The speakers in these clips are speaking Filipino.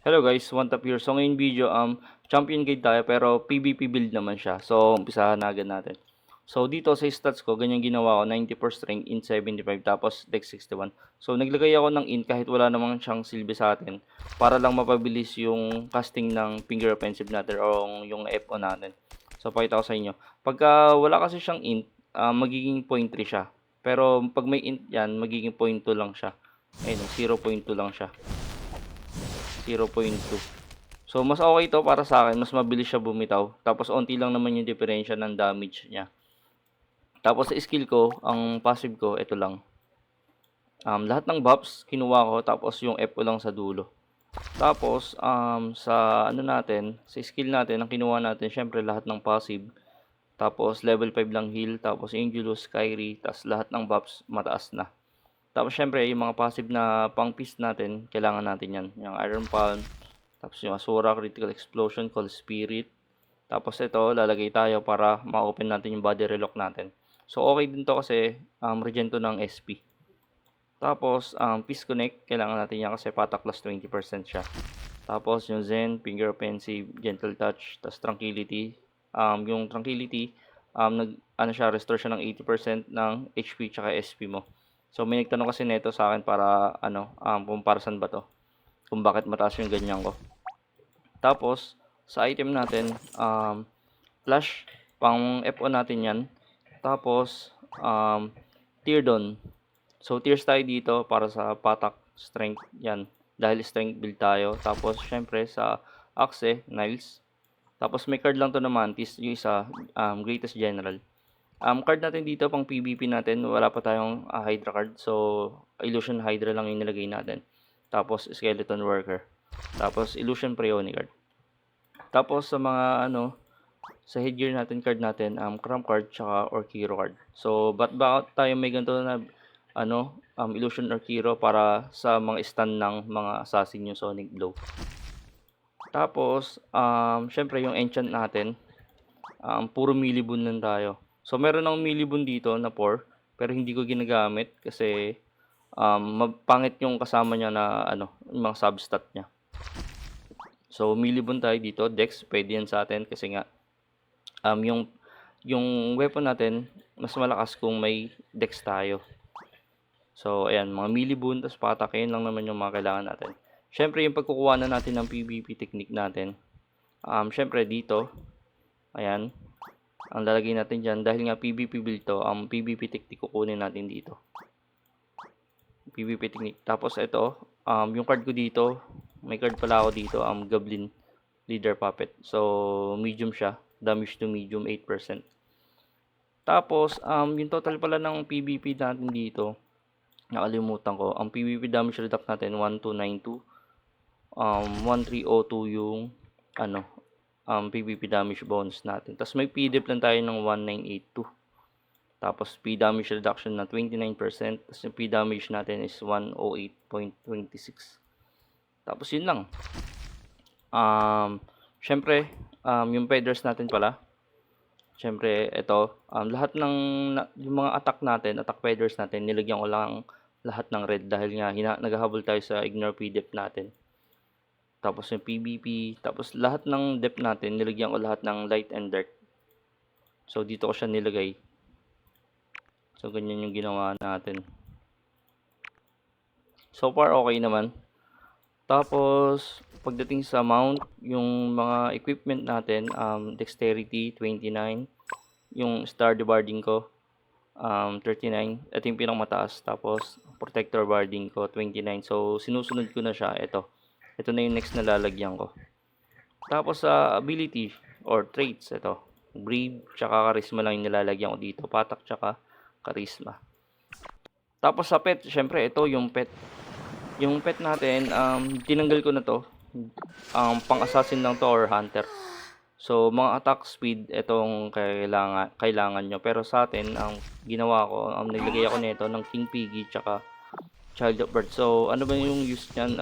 Hello guys, One Tap here. So ngayong video, champion guide tayo pero PvP build naman siya. So umpisahan na agad natin. So dito sa stats ko, ganyan ginawa ko, 94 strength, int 75, tapos dex 61. So naglagay ako ng int kahit wala namang siyang silbi sa atin para lang mapabilis yung casting ng finger offensive natin o yung FO natin. So pakita ko sa inyo. Pagka wala kasi siyang int, magiging 0.3 siya. Pero pag may int yan, magiging 0.2 lang siya. Ayun, 0.2 lang siya. 0.2. So, mas okay ito para sa akin. Mas mabilis siya bumitaw. Tapos, onti lang naman yung diferensya ng damage niya. Tapos, sa skill ko, ang passive ko, ito lang. Lahat ng buffs, kinuha ko. Tapos, yung F ko lang sa dulo. Tapos, sa ano natin, sa skill natin, ang kinuha natin, syempre, lahat ng passive. Tapos, level 5 lang heal. Tapos, Angelus, Kyrie. Tapos, lahat ng buffs, mataas na. Tapos, syempre, yung mga passive na pang piece natin, kailangan natin yan. Yung Iron Palm. Tapos yung Asura, Critical Explosion, Call Spirit. Tapos ito, lalagay tayo para ma-open natin yung body relock natin. So okay din to kasi regen to ng SP. Tapos Peace Connect, kailangan natin yan kasi patak plus 20% siya. Tapos yung Zen, Finger Offensive, Gentle Touch, tapos Tranquility. Yung Tranquility, ano siya, restore siya ng 80% ng HP tsaka SP mo. So may nagtanong kasi nito sa akin para kung para saan ba to, kung bakit mataas yung ganyan ko. Tapos, sa item natin, flash, pang FO natin yan. Tapos, tear down. So, tears tayo dito para sa patak, strength, yan. Dahil strength build tayo. Tapos, syempre, sa axe, Niles. Tapos, may card lang to na Mantis, yung isa, Greatest General. Card natin dito, pang PvP natin, wala pa tayong Hydra card. So, Illusion Hydra lang yung nilagay natin. Tapos, Skeleton Worker. Tapos, Illusion Preoni card. Tapos, sa mga sa headgear natin, card natin, Cramp card, tsaka Orkiro card. So, bakit tayo may ganito na, Illusion Orkiro para sa mga stun ng mga assassin yung Sonic Blow. Tapos, syempre yung enchant natin, puro millibun lang tayo. So, meron akong millibun dito na 4, pero hindi ko ginagamit kasi pangit yung kasama niya na yung mga substat niya. So, millibun tayo dito, Dex, pwede yan sa atin kasi nga yung weapon natin mas malakas kung may Dex tayo. So, ayan, mga millibun, tapos patakin lang naman yung mga kailangan natin. Syempre, yung pagkukuha na natin ng PvP technique natin, syempre dito, ayan, ang lalagay natin dyan, dahil nga PvP build to, ang PvP technique kukunin natin dito. PvP technique. Tapos ito, yung card ko dito, may card pala ako dito, Goblin Leader Puppet. So, medium siya. Damage to medium, 8%. Tapos, yung total pala ng PvP natin dito, nakalimutan ko. Ang PvP damage reduct natin, 1292. 1302 yung, PvP damage bonus natin. Tapos, may PDEP lang tayo ng 1982. Tapos, P damage reduction na 29%. Tapos, yung P damage natin is 108.26. Tapos, yun lang. Syempre, yung feathers natin pala. Syempre, ito. Lahat ng, yung mga attack natin, attack feathers natin, nilagyan ko lang lahat ng red dahil nga naghahabol tayo sa ignore PDEP natin. Tapos, yung PvP. Tapos, lahat ng depth natin, nilagyan ko lahat ng light and dark. So, dito ko siya nilagay. So, ganyan yung ginawa natin. So far, okay naman. Tapos, pagdating sa mount, yung mga equipment natin, Dexterity, 29. Yung Star Debarding ko, 39. Ito yung pinakmataas. Tapos, Protector Barding ko, 29. So, sinusunod ko na siya. Ito na yung next na lalagyan ko. Tapos, sa ability or traits, ito. Brave, tsaka Charisma lang yung nilalagyan ko dito. Patak, tsaka Charisma. Tapos sa pet, syempre ito yung pet. Yung pet natin, tinanggal ko na to. Pang-assassin lang to or hunter. So, mga attack speed, itong kailangan nyo. Pero sa atin, ang ginawa ko, nilagay ako nito ng King Piggy tsaka Child of Bird. So, ano ba yung use nyan?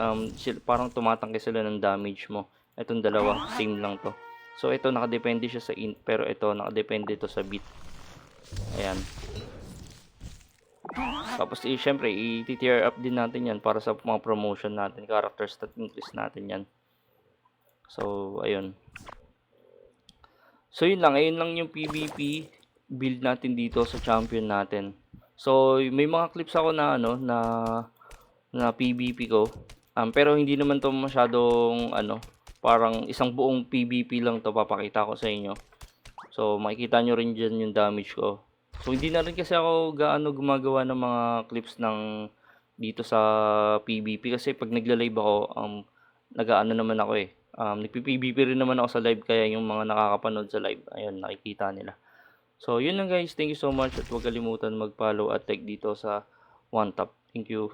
Parang tumatangke sila ng damage mo. Itong dalawa, same lang to. So, ito nakadepende siya sa int, pero ito nakadepende to sa bit. Ayan. Tapos, syempre, i-tier up din natin yan para sa mga promotion natin, character stat increase natin yan. So, ayun. So, yun lang yung PVP build natin dito sa champion natin. So, may mga clips ako na ano, na PVP ko. Pero hindi naman 'to masyadong ano, parang isang buong PVP lang 'to papakita ko sa inyo. So, makikita nyo rin diyan yung damage ko. So, hindi na rin kasi ako gaano gumagawa ng mga clips ng dito sa PVP kasi 'pag nagla-live ako, nag-aano naman ako, nagpi-PVP rin naman ako sa live kaya yung mga nakakapanood sa live, ayun nakikita nila. So, yun lang guys. Thank you so much at huwag kalimutan mag-follow at like dito sa One Tap. Thank you.